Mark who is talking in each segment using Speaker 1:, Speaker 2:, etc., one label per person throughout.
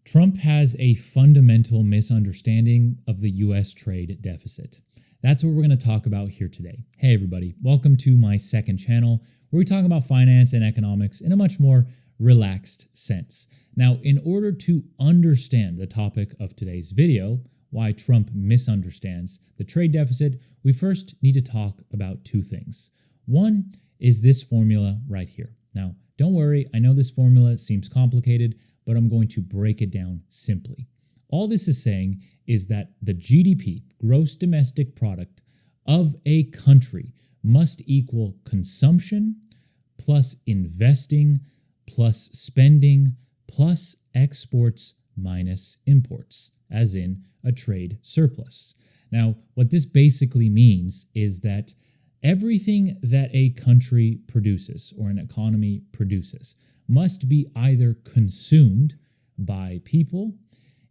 Speaker 1: Trump has a fundamental misunderstanding of the U.S. trade deficit. That's what we're going to talk about here today. Hey, everybody. Welcome to my second channel where we talk about finance and economics in a much more relaxed sense. Now, in order to understand the topic of today's video, why Trump misunderstands the trade deficit, we first need to talk about two things. One is this formula right here. Now, don't worry, I know this formula seems complicated, but I'm going to break it down simply. All this is saying is that the GDP, gross domestic product, of a country must equal consumption plus investing plus spending plus exports minus imports, as in a trade surplus. Now, what this basically means is that everything that a country produces or an economy produces must be either consumed by people,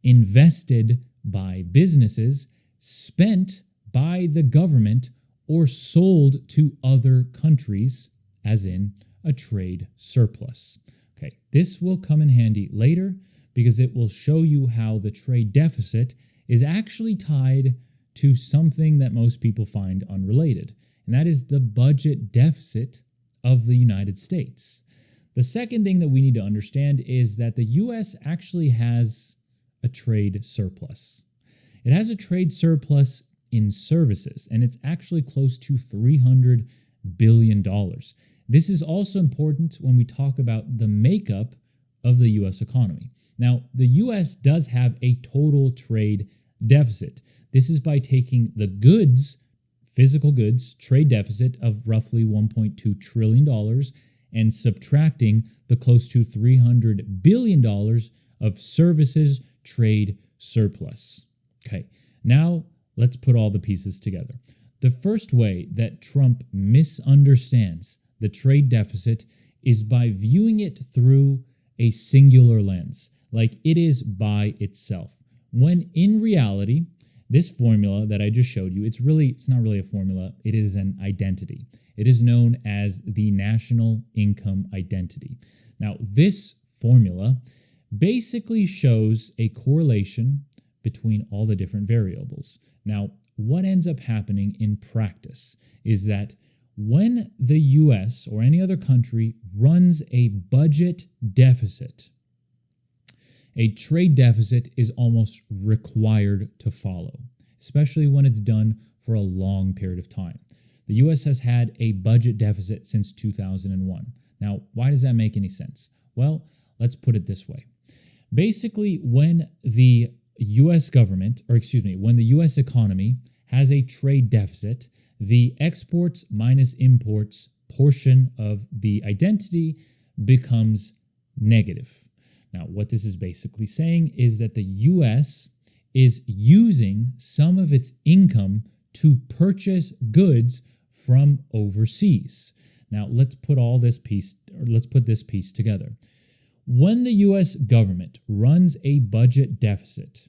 Speaker 1: invested by businesses, spent by the government, or sold to other countries, as in a trade surplus. Okay, this will come in handy later because it will show you how the trade deficit is actually tied to something that most people find unrelated, and that is the budget deficit of the United States. The second thing that we need to understand is that the U.S. actually has a trade surplus. It has a trade surplus in services, and it's actually close to $300 billion. This is also important when we talk about the makeup of the U.S. economy. Now, the U.S. does have a total trade deficit. This is by taking the goods, physical goods, trade deficit of roughly $1.2 trillion and subtracting the close to $300 billion of services trade surplus. Okay, now let's put all the pieces together. The first way that Trump misunderstands the trade deficit is by viewing it through a singular lens, like it is by itself, when in reality, this formula that I just showed you, it's not really a formula, it is an identity. It is known as the national income identity. Now, this formula basically shows a correlation between all the different variables. Now, what ends up happening in practice is that when the US or any other country runs a budget deficit, a trade deficit is almost required to follow, especially when it's done for a long period of time. The U.S. has had a budget deficit since 2001. Now, why does that make any sense? Well, let's put it this way. Basically, when the U.S. government, when the U.S. economy has a trade deficit, the exports minus imports portion of the identity becomes negative. Now, what this is basically saying is that the U.S. is using some of its income to purchase goods from overseas. Now, let's put this piece together. When the U.S. government runs a budget deficit,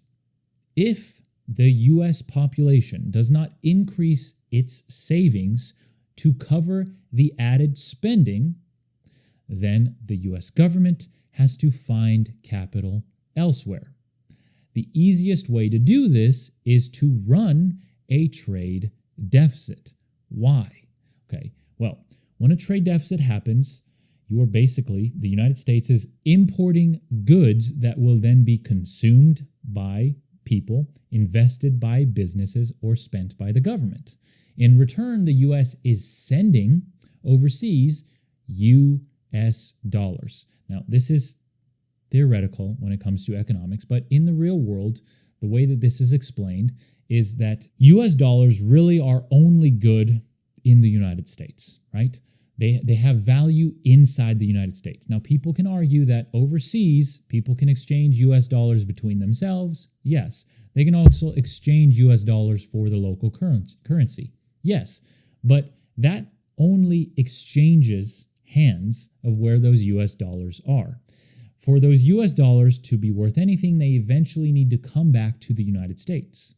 Speaker 1: if the U.S. population does not increase its savings to cover the added spending, then the U.S. government has to find capital elsewhere. The easiest way to do this is to run a trade deficit. Why? Okay, well, when a trade deficit happens, the United States is importing goods that will then be consumed by people, invested by businesses, or spent by the government. In return, the U.S. is sending overseas U.S. dollars. Now, this is theoretical when it comes to economics, but in the real world, the way that this is explained is that U.S. dollars really are only good in the United States, right? They have value inside the United States. Now, people can argue that overseas, people can exchange U.S. dollars between themselves. Yes. They can also exchange U.S. dollars for the local currency. Yes. But that only exchanges hands of where those U.S. dollars are. For those U.S. dollars to be worth anything, they eventually need to come back to the United States.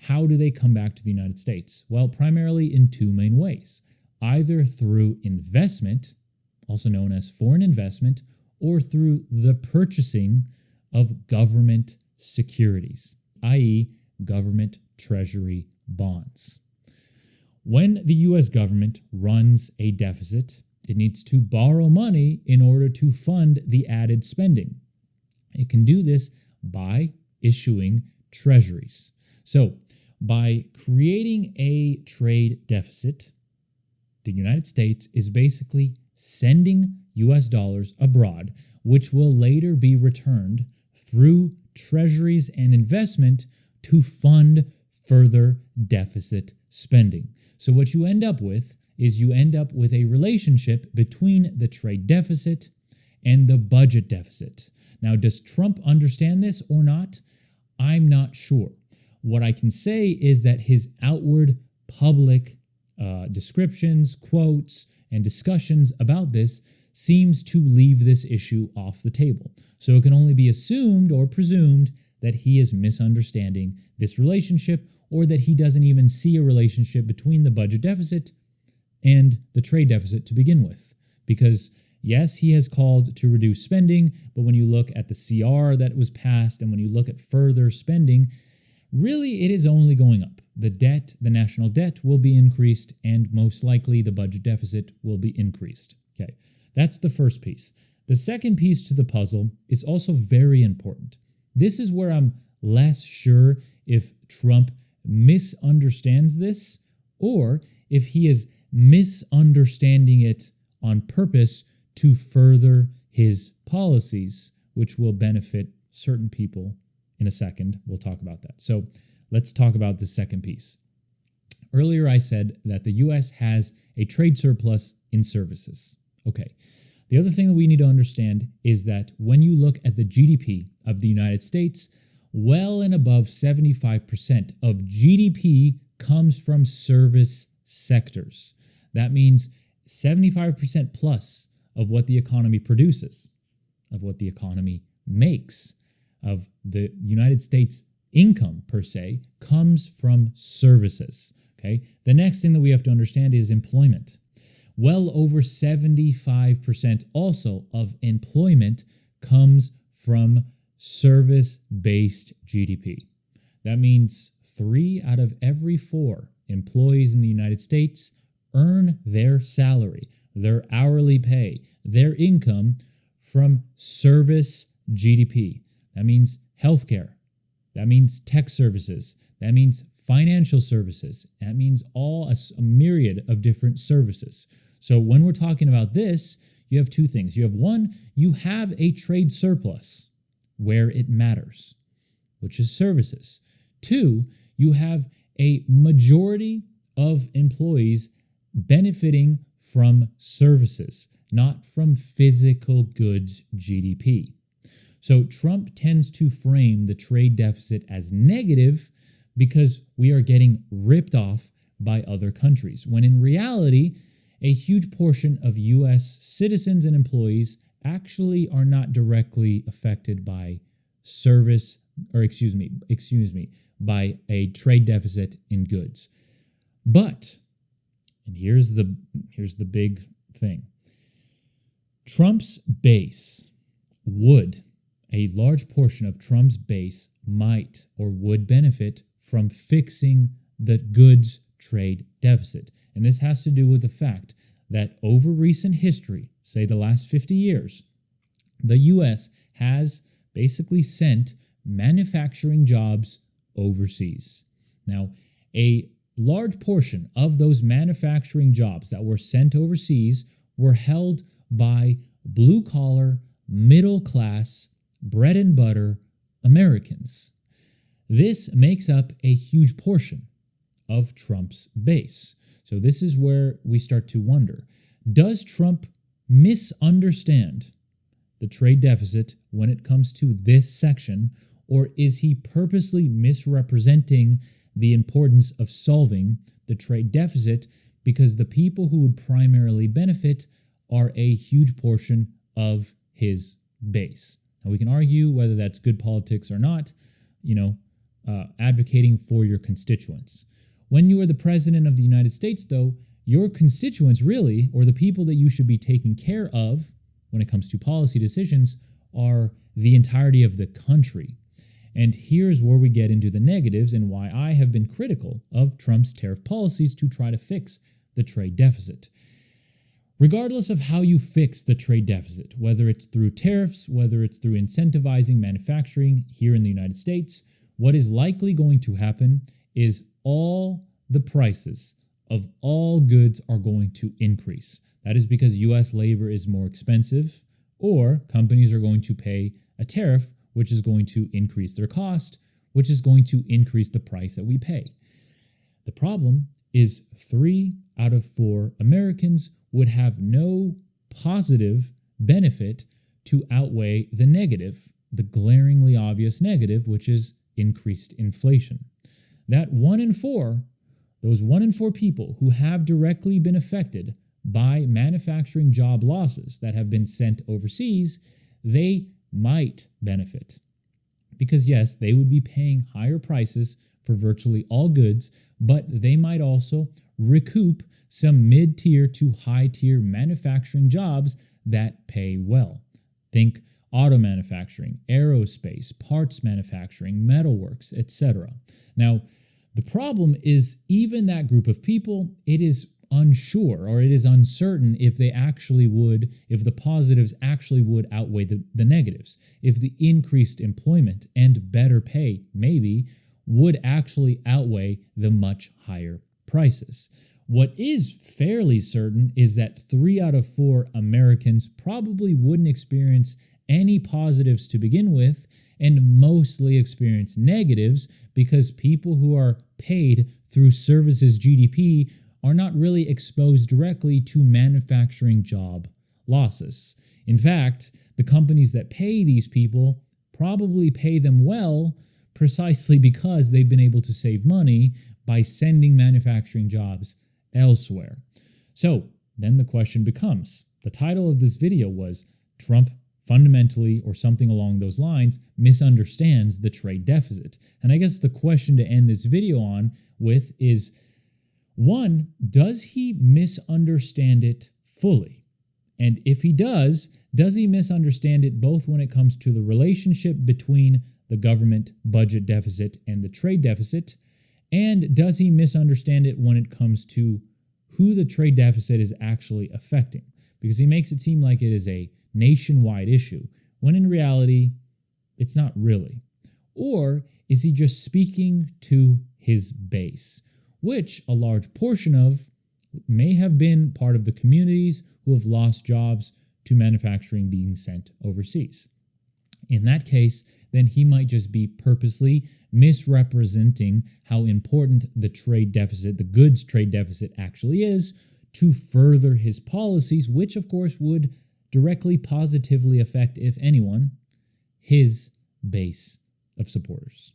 Speaker 1: How do they come back to the United States? Well, primarily in two main ways. Either through investment, also known as foreign investment, or through the purchasing of government securities, i.e., government treasury bonds. When the US government runs a deficit, it needs to borrow money in order to fund the added spending. It can do this by issuing treasuries. So, by creating a trade deficit, the United States is basically sending US dollars abroad, which will later be returned through treasuries and investment to fund further deficit spending. So what you end up with is a relationship between the trade deficit and the budget deficit. Now, does Trump understand this or not? I'm not sure. What I can say is that his outward public descriptions, quotes, and discussions about this seems to leave this issue off the table. So it can only be assumed or presumed that he is misunderstanding this relationship, or that he doesn't even see a relationship between the budget deficit and the trade deficit to begin with. Because yes, he has called to reduce spending, but when you look at the CR that was passed and when you look at further spending, really it is only going up. The debt, the national debt will be increased, and most likely the budget deficit will be increased. Okay, that's the first piece. The second piece to the puzzle is also very important. This is where I'm less sure if Trump misunderstands this or if he is misunderstanding it on purpose to further his policies, which will benefit certain people in a second. We'll talk about that. So let's talk about the second piece. Earlier, I said that the US has a trade surplus in services. Okay. The other thing that we need to understand is that when you look at the GDP of the United States, well and above 75% of GDP comes from service sectors. That means 75% plus of what the economy produces, of what the economy makes, of the United States income per se, comes from services. Okay. The next thing that we have to understand is employment. Well over 75% also of employment comes from service-based GDP. That means 3 out of every 4 employees in the United States earn their salary, their hourly pay, their income from service GDP. That means healthcare. That means tech services. That means financial services. That means a myriad of different services. So when we're talking about this, you have two things. You have one, you have a trade surplus where it matters, which is services. 2, you have a majority of employees benefiting from services, not from physical goods GDP. So Trump tends to frame the trade deficit as negative because we are getting ripped off by other countries, when in reality, a huge portion of US citizens and employees actually are not directly affected by by a trade deficit in goods. But, and here's the big thing. Trump's base a large portion of Trump's base might or would benefit from fixing the goods trade deficit. And this has to do with the fact that over recent history, say the last 50 years, the US has basically sent manufacturing jobs overseas. Now, a large portion of those manufacturing jobs that were sent overseas were held by blue-collar, middle-class, bread-and-butter Americans. This makes up a huge portion of Trump's base. So this is where we start to wonder, does Trump misunderstand the trade deficit when it comes to this section, or is he purposely misrepresenting the importance of solving the trade deficit because the people who would primarily benefit are a huge portion of his base? Now, we can argue whether that's good politics or not, advocating for your constituents. When you are the president of the United States, though, your constituents really, or the people that you should be taking care of when it comes to policy decisions, are the entirety of the country. And here's where we get into the negatives and why I have been critical of Trump's tariff policies to try to fix the trade deficit. Regardless of how you fix the trade deficit, whether it's through tariffs, whether it's through incentivizing manufacturing here in the United States, what is likely going to happen is all the prices of all goods are going to increase. That is because U.S. labor is more expensive, or companies are going to pay a tariff, which is going to increase their cost, which is going to increase the price that we pay. The problem is 3 out of 4 Americans would have no positive benefit to outweigh the negative, the glaringly obvious negative, which is increased inflation. That 1 in 4, those 1 in 4 people who have directly been affected by manufacturing job losses that have been sent overseas, they might benefit. Because yes, they would be paying higher prices for virtually all goods, but they might also recoup some mid-tier to high-tier manufacturing jobs that pay well. Think auto manufacturing, aerospace, parts manufacturing, metalworks, etc. Now, the problem is even that group of people, it is unsure or it is uncertain if they actually would, if the positives actually would outweigh the negatives, if the increased employment and better pay maybe would actually outweigh the much higher prices. What is fairly certain is that 3 out of 4 Americans probably wouldn't experience any positives to begin with and mostly experience negatives because people who are paid through services GDP are not really exposed directly to manufacturing job losses. In fact, the companies that pay these people probably pay them well precisely because they've been able to save money by sending manufacturing jobs elsewhere. So then the question becomes, the title of this video was Trump fundamentally, or something along those lines, misunderstands the trade deficit. And I guess the question to end this video on with is, 1, does he misunderstand it fully? And if he does he misunderstand it both when it comes to the relationship between the government budget deficit and the trade deficit? And does he misunderstand it when it comes to who the trade deficit is actually affecting? Because he makes it seem like it is a nationwide issue, when in reality, it's not really. Or is he just speaking to his base, which a large portion of may have been part of the communities who have lost jobs to manufacturing being sent overseas? In that case, then he might just be purposely misrepresenting how important the trade deficit, the goods trade deficit actually is, to further his policies, which of course would directly positively affect, if anyone, his base of supporters.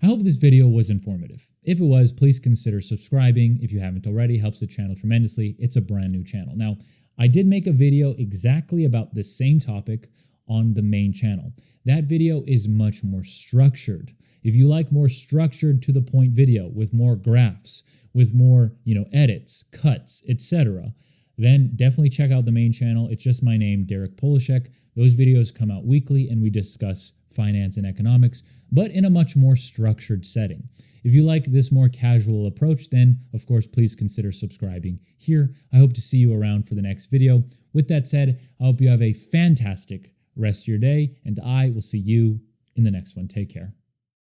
Speaker 1: I hope this video was informative. If it was, please consider subscribing if you haven't already. It helps the channel tremendously. It's a brand new channel. Now, I did make a video exactly about the same topic on the main channel. That video is much more structured. If you like more structured to the point video with more graphs, with more, edits, cuts, etc., then definitely check out the main channel. It's just my name, Derek Polishek. Those videos come out weekly and we discuss finance and economics, but in a much more structured setting. If you like this more casual approach, then of course, please consider subscribing here. I hope to see you around for the next video. With that said, I hope you have a fantastic rest of your day, and I will see you in the next one. Take care.